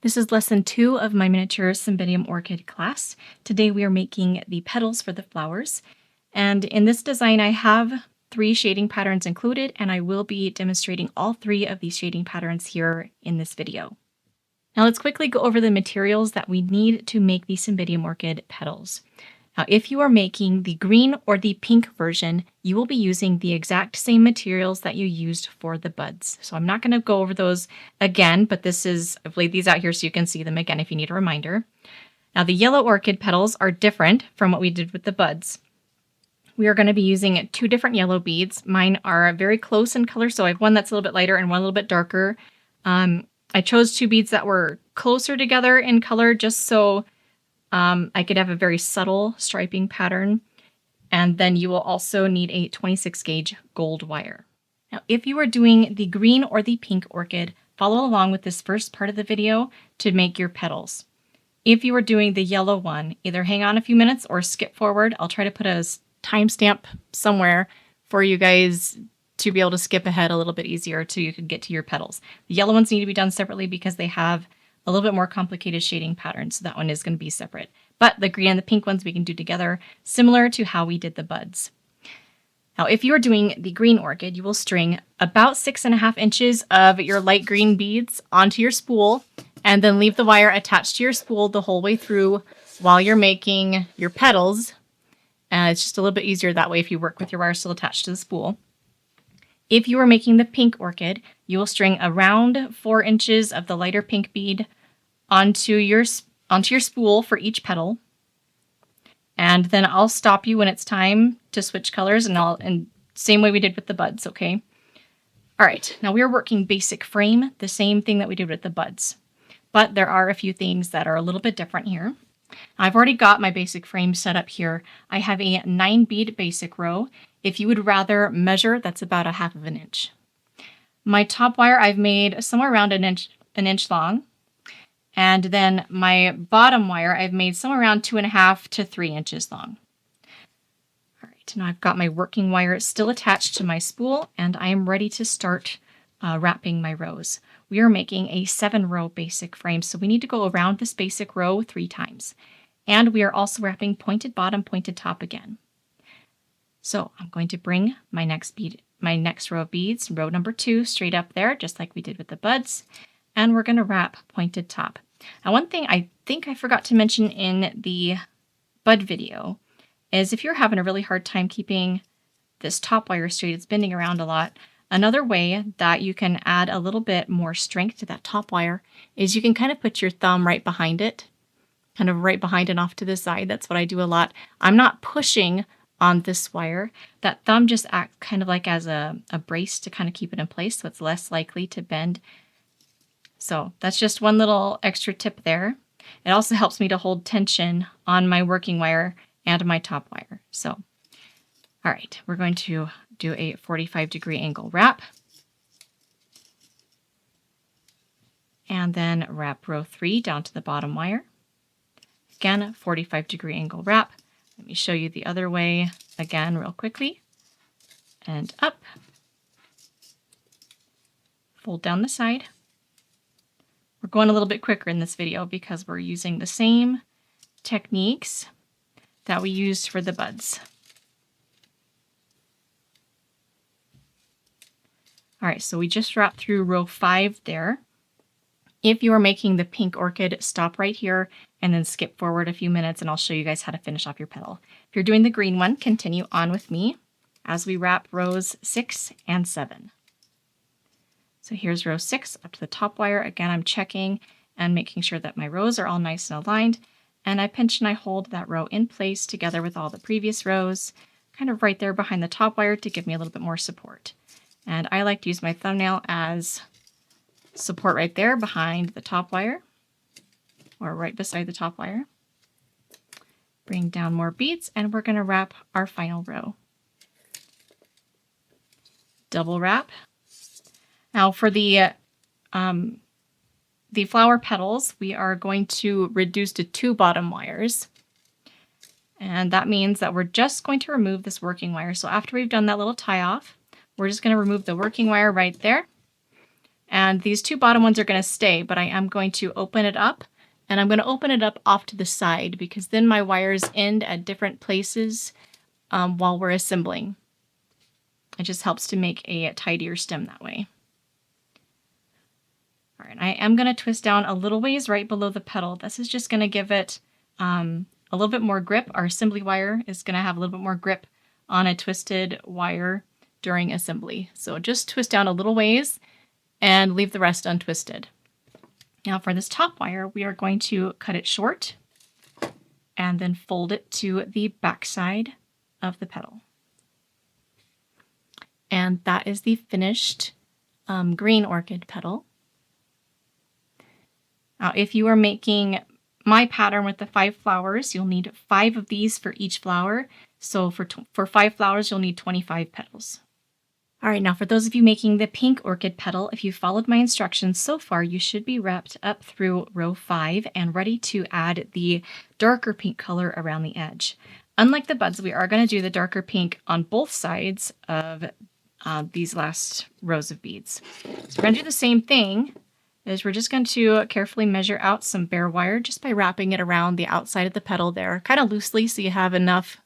This is lesson 2 of my miniature Cymbidium orchid class. Today we are making the petals for the flowers. And in this design I have 3 shading patterns included, and I will be demonstrating all 3 of these shading patterns here in this video. Now let's quickly go over the materials that we need to make the Cymbidium orchid petals. Now, if you are making the green or the pink version, you will be using the exact same materials that you used for the buds. So I'm not going to go over those again, but I've laid these out here so you can see them again if you need a reminder. Now, the yellow orchid petals are different from what we did with the buds. We are going to be using 2 different yellow beads. Mine are very close in color, so I have one that's a little bit lighter and one a little bit darker. I chose 2 beads that were closer together in color just so I could have a very subtle striping pattern. And then you will also need a 26 gauge gold wire. Now, if you are doing the green or the pink orchid, follow along with this first part of the video to make your petals. If you are doing the yellow one, either hang on a few minutes or skip forward. I'll try to put a timestamp somewhere for you guys to be able to skip ahead a little bit easier so you can get to your petals. The yellow ones need to be done separately because they have a little bit more complicated shading patterns, so that one is going to be separate. But the green and the pink ones we can do together, similar to how we did the buds. Now, if you are doing the green orchid, you will string about 6.5 inches of your light green beads onto your spool, and then leave the wire attached to your spool the whole way through while you're making your petals. It's just a little bit easier that way if you work with your wire still attached to the spool. If you are making the pink orchid, you will string around 4 inches of the lighter pink bead onto your spool for each petal. And then I'll stop you when it's time to switch colors, and same way we did with the buds, okay? All right, now we're working basic frame, the same thing that we did with the buds. But there are a few things that are a little bit different here. I've already got my basic frame set up here. I have a 9 bead basic row. If you would rather measure, that's about 1/2 inch. My top wire I've made somewhere around an inch long. And then my bottom wire I've made somewhere around 2.5 to 3 inches long. All right, now I've got my working wire still attached to my spool, and I am ready to start wrapping my rows. We are making a 7-row basic frame, so we need to go around this basic row 3 times. And we are also wrapping pointed bottom, pointed top again. So I'm going to bring my next row of beads, row number 2, straight up there, just like we did with the buds. And we're going to wrap pointed top. Now, one thing I think I forgot to mention in the bud video is if you're having a really hard time keeping this top wire straight, it's bending around a lot. Another way that you can add a little bit more strength to that top wire is you can kind of put your thumb right behind it, kind of right behind and off to the side. That's what I do a lot. I'm not pushing on this wire. That thumb just acts kind of like as a brace to kind of keep it in place, so it's less likely to bend. So that's just one little extra tip there. It also helps me to hold tension on my working wire and my top wire. So, all right, we're going to do a 45-degree angle wrap. And then wrap row 3 down to the bottom wire. Again, 45-degree angle wrap. Let me show you the other way again real quickly. And up. Fold down the side. We're going a little bit quicker in this video because we're using the same techniques that we used for the buds. All right, so we just wrapped through row 5 there. If you are making the pink orchid, stop right here and then skip forward a few minutes and I'll show you guys how to finish off your petal. If you're doing the green one, continue on with me as we wrap rows 6 and 7. So here's row 6 up to the top wire. Again, I'm checking and making sure that my rows are all nice and aligned. And I pinch and I hold that row in place together with all the previous rows, kind of right there behind the top wire to give me a little bit more support. And I like to use my thumbnail as support right there behind the top wire, or right beside the top wire. Bring down more beads, and we're going to wrap our final row. Double wrap. Now for the flower petals, we are going to reduce to 2 bottom wires. And that means that we're just going to remove this working wire. So after we've done that little tie off, we're just going to remove the working wire right there. And these two bottom ones are going to stay, but I am going to open it up, and I'm going to open it up off to the side because then my wires end at different places while we're assembling. It just helps to make a tidier stem that way. All right, I am going to twist down a little ways right below the petal. This is just going to give it a little bit more grip. Our assembly wire is going to have a little bit more grip on a twisted wire during assembly. So just twist down a little ways and leave the rest untwisted. Now for this top wire, we are going to cut it short and then fold it to the back side of the petal. And that is the finished green orchid petal. Now, if you are making my pattern with the 5 flowers, you'll need 5 of these for each flower. So for 5 flowers, you'll need 25 petals. All right, now for those of you making the pink orchid petal, if you followed my instructions so far, you should be wrapped up through row 5 and ready to add the darker pink color around the edge. Unlike the buds, we are going to do the darker pink on both sides of these last rows of beads. So we're going to do the same thing. We're just going to carefully measure out some bare wire just by wrapping it around the outside of the petal there, kind of loosely so you have enough,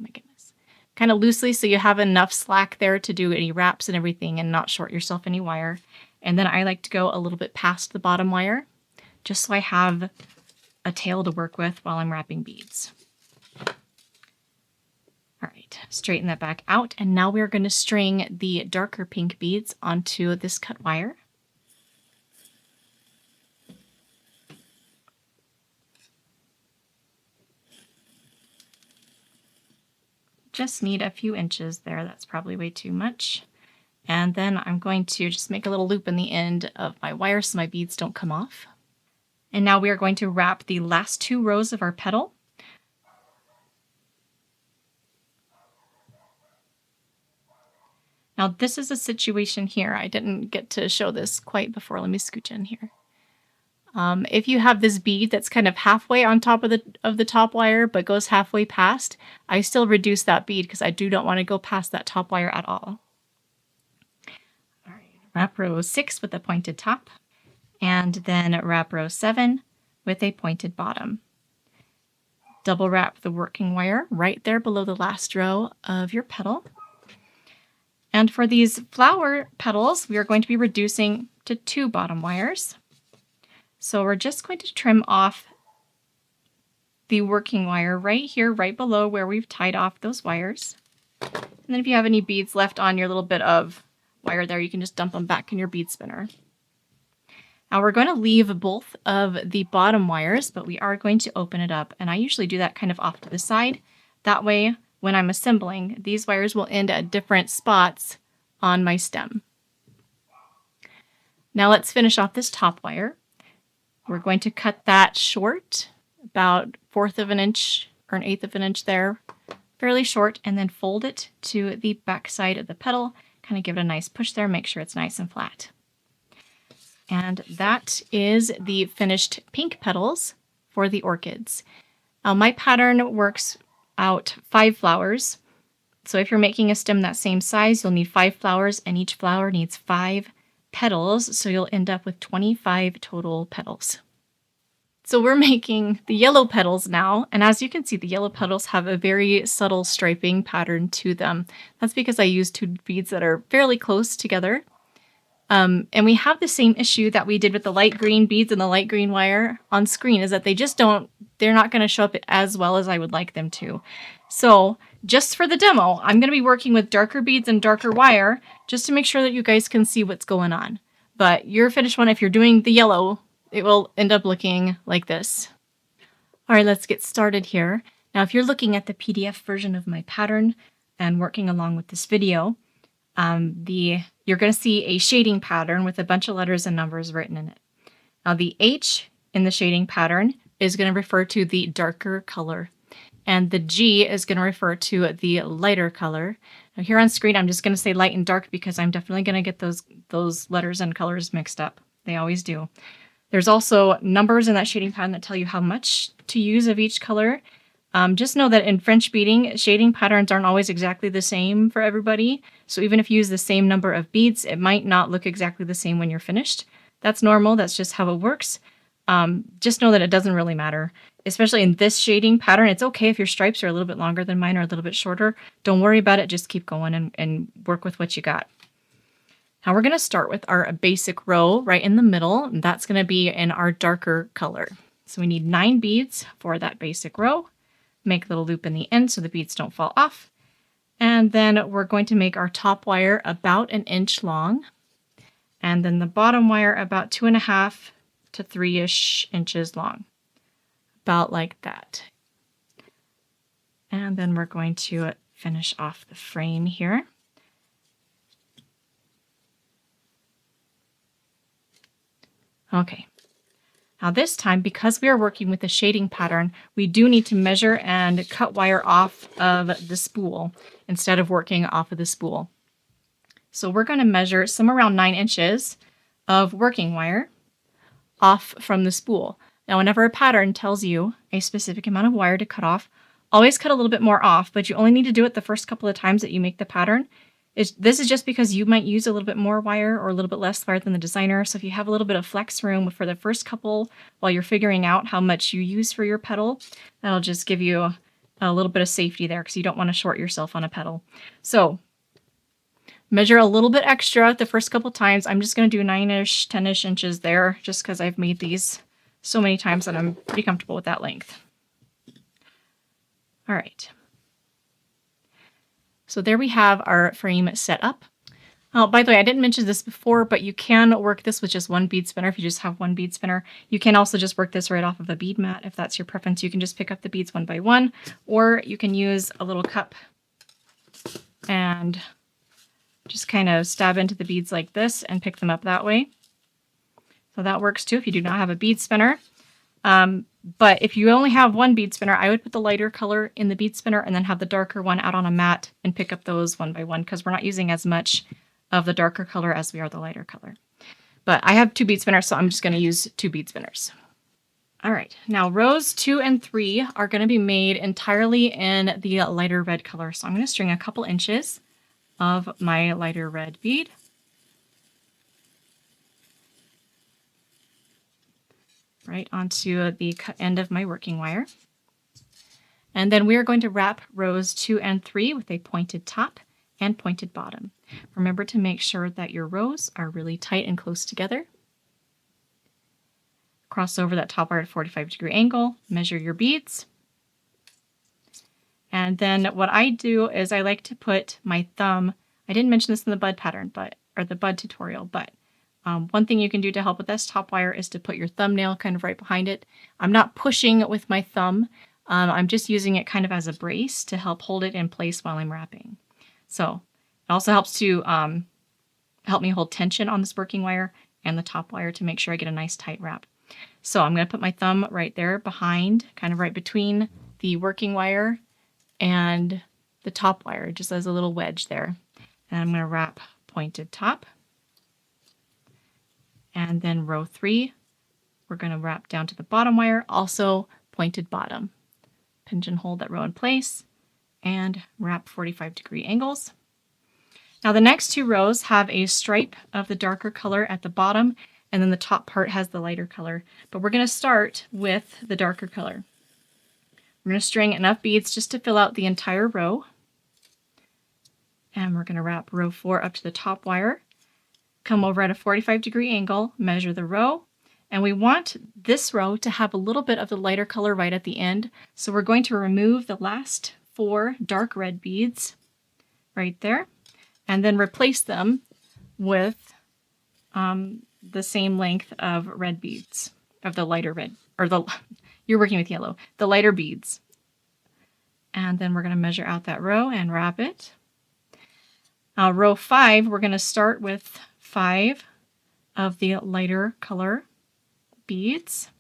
oh my goodness, kind of loosely so you have enough slack there to do any wraps and everything and not short yourself any wire. And then I like to go a little bit past the bottom wire just so I have a tail to work with while I'm wrapping beads. All right, straighten that back out, and now we're going to string the darker pink beads onto this cut wire. Just need a few inches there. That's probably way too much. And then I'm going to just make a little loop in the end of my wire so my beads don't come off. And now we are going to wrap the last 2 rows of our petal. Now this is a situation here. I didn't get to show this quite before. Let me scooch in here. If you have this bead that's kind of halfway on top of the top wire but goes halfway past, I still reduce that bead because I do not want to go past that top wire at all. All right, wrap row 6 with a pointed top, and then wrap row 7 with a pointed bottom. Double wrap the working wire right there below the last row of your petal. And for these flower petals, we are going to be reducing to 2 bottom wires. So we're just going to trim off the working wire right here, right below where we've tied off those wires. And then if you have any beads left on your little bit of wire there, you can just dump them back in your bead spinner. Now we're going to leave both of the bottom wires, but we are going to open it up. And I usually do that kind of off to the side. That way, when I'm assembling, these wires will end at different spots on my stem. Now let's finish off this top wire. We're going to cut that short, about 1/4 of an inch or 1/8 of an inch there, fairly short, and then fold it to the back side of the petal. Kind of give it a nice push there, make sure it's nice and flat. And that is the finished pink petals for the orchids. My pattern works out 5 flowers. So if you're making a stem that same size, you'll need 5 flowers, and each flower needs 5 petals, so you'll end up with 25 total petals. So we're making the yellow petals now, and as you can see, the yellow petals have a very subtle striping pattern to them. That's because I used 2 beads that are fairly close together. And we have the same issue that we did with the light green beads and the light green wire on screen, is that they're not going to show up as well as I would like them to. So just for the demo, I'm going to be working with darker beads and darker wire just to make sure that you guys can see what's going on. But your finished one, if you're doing the yellow, it will end up looking like this. All right, let's get started here. Now, if you're looking at the PDF version of my pattern and working along with this video, you're going to see a shading pattern with a bunch of letters and numbers written in it. Now, the H in the shading pattern is going to refer to the darker color, and the G is going to refer to the lighter color. Now, here on screen, I'm just going to say light and dark because I'm definitely going to get those letters and colors mixed up. They always do. There's also numbers in that shading pattern that tell you how much to use of each color. Just know that in French beading, shading patterns aren't always exactly the same for everybody. So even if you use the same number of beads, it might not look exactly the same when you're finished. That's normal. That's just how it works. Just know that it doesn't really matter, especially in this shading pattern. It's okay if your stripes are a little bit longer than mine or a little bit shorter. Don't worry about it. Just keep going and work with what you got. Now we're going to start with our basic row right in the middle, and that's going to be in our darker color. So we need 9 beads for that basic row. Make a little loop in the end so the beads don't fall off. And then we're going to make our top wire about 1 inch long, and then the bottom wire about 2.5 to 3-ish inches long, about like that. And then we're going to finish off the frame here. Okay. Now this time, because we are working with a shading pattern, we do need to measure and cut wire off of the spool instead of working off of the spool. So we're going to measure somewhere around 9 inches of working wire off from the spool. Now whenever a pattern tells you a specific amount of wire to cut off, always cut a little bit more off, but you only need to do it the first couple of times that you make the pattern. This is just because you might use a little bit more wire or a little bit less wire than the designer. So if you have a little bit of flex room for the first couple while you're figuring out how much you use for your petal, that'll just give you a little bit of safety there because you don't want to short yourself on a petal. So measure a little bit extra the first couple times. I'm just going to do 9-ish, 10-ish inches there just because I've made these so many times that I'm pretty comfortable with that length. All right. So there we have our frame set up. Oh, by the way, I didn't mention this before, but you can work this with just 1 bead spinner if you just have 1 bead spinner. You can also just work this right off of a bead mat if that's your preference. You can just pick up the beads one by one, or you can use a little cup and just kind of stab into the beads like this and pick them up that way. So that works too if you do not have a bead spinner. But if you only have 1 bead spinner, I would put the lighter color in the bead spinner and then have the darker one out on a mat and pick up those one by one because we're not using as much of the darker color as we are the lighter color. But I have 2 bead spinners, so I'm just going to use 2 bead spinners. All right, now rows 2 and 3 are going to be made entirely in the lighter red color. So I'm going to string a couple inches of my lighter red bead. Right onto the end of my working wire. And then we are going to wrap rows 2 and 3 with a pointed top and pointed bottom. Remember to make sure that your rows are really tight and close together. Cross over that top wire at a 45-degree angle, measure your beads. And then what I do is I like to put my thumb, I didn't mention this in the bud pattern, or the bud tutorial, but one thing you can do to help with this top wire is to put your thumbnail kind of right behind it. I'm not pushing with my thumb. I'm just using it kind of as a brace to help hold it in place while I'm wrapping. So it also helps to help me hold tension on this working wire and the top wire to make sure I get a nice tight wrap. So I'm going to put my thumb right there behind, kind of right between the working wire and the top wire, just as a little wedge there. And I'm going to wrap pointed top. And then row 3, we're going to wrap down to the bottom wire, also pointed bottom. Pigeon hold that row in place and wrap 45-degree angles. Now the next 2 rows have a stripe of the darker color at the bottom, and then the top part has the lighter color. But we're going to start with the darker color. We're going to string enough beads just to fill out the entire row. And we're going to wrap row 4 up to the top wire. Come over at a 45-degree angle, measure the row, and we want this row to have a little bit of the lighter color right at the end. So we're going to remove the last 4 dark red beads right there, and then replace them with the same length of red beads, of the lighter red, or you're working with yellow, the lighter beads. And then we're going to measure out that row and wrap it. Row 5, we're going to start with 5 of the lighter color beads,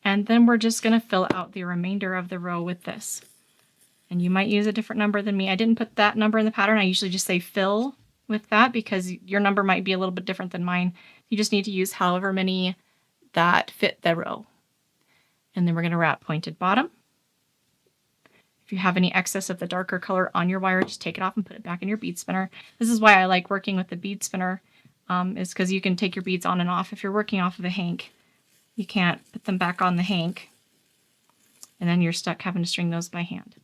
and then we're just going to fill out the remainder of the row with this. And you might use a different number than me. I didn't put that number in the pattern. I usually just say fill with that because your number might be a little bit different than mine. You just need to use however many that fit the row. And then we're going to wrap pointed bottom If you have any excess of the darker color on your wire, just take it off and put it back in your bead spinner. This is why I like working with the bead spinner, is because you can take your beads on and off. If you're working off of a hank, you can't put them back on the hank, and then you're stuck having to string those by hand.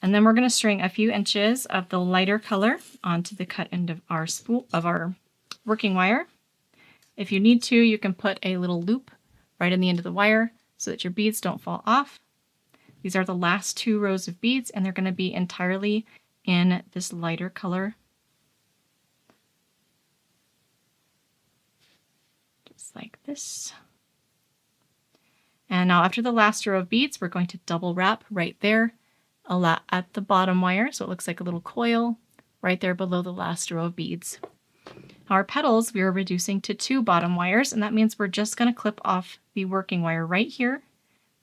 And then we're going to string a few inches of the lighter color onto the cut end of our spool of our working wire. If you need to, you can put a little loop right in the end of the wire so that your beads don't fall off. These are the last 2 rows of beads, and they're going to be entirely in this lighter color. Just like this. And now after the last row of beads, we're going to double wrap right there at the bottom wire, so it looks like a little coil right there below the last row of beads. Our petals we are reducing to 2 bottom wires, and that means we're just going to clip off the working wire right here,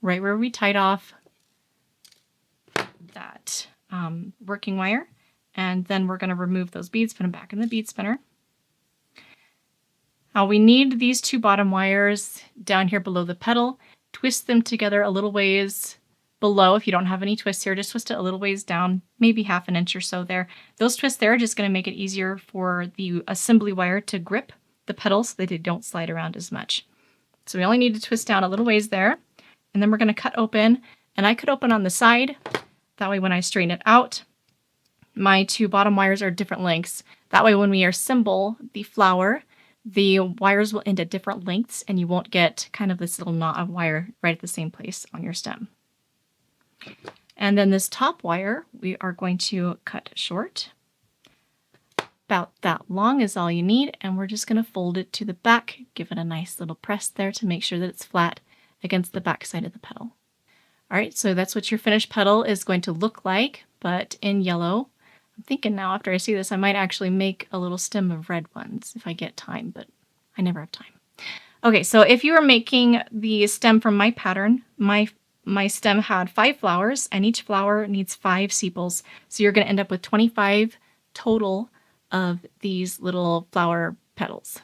right where we tied off that working wire, and then we're going to remove those beads, put them back in the bead spinner. Now we need these 2 bottom wires down here below the petal. Twist them together a little ways below. If you don't have any twists here, just twist it a little ways down, maybe half an inch or so there. Those twists there are just going to make it easier for the assembly wire to grip the petals so that they don't slide around as much. So we only need to twist down a little ways there, and then we're going to cut open, and I cut open on the side. That way when I straighten it out, my 2 bottom wires are different lengths. That way when we assemble the flower, the wires will end at different lengths, and you won't get kind of this little knot of wire right at the same place on your stem. And then this top wire, we are going to cut short. About that long is all you need, and we're just going to fold it to the back, give it a nice little press there to make sure that it's flat against the back side of the petal. All right, so that's what your finished petal is going to look like, but in yellow. I'm thinking now after I see this, I might actually make a little stem of red ones if I get time, but I never have time. Okay, so if you are making the stem from my pattern, my stem had 5 flowers, and each flower needs 5 sepals. So you're going to end up with 25 total of these little flower petals.